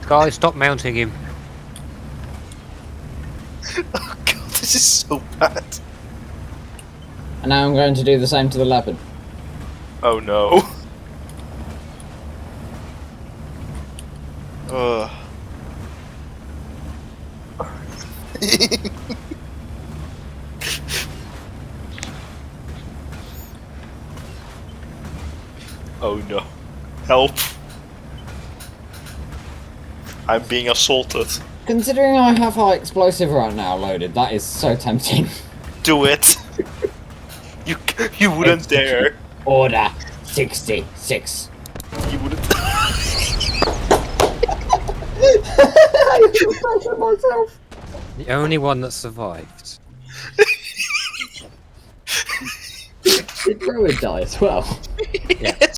Guys, stop mounting him. Oh god, this is so bad. And now I'm going to do the same to the leopard. Oh no. Oh no. Help. I'm being assaulted. Considering I have high explosive right now loaded, that is so tempting. Do it. You wouldn't dare. Order 66. You wouldn't. myself. The only one that survived. Did Rowan die as well? Yeah.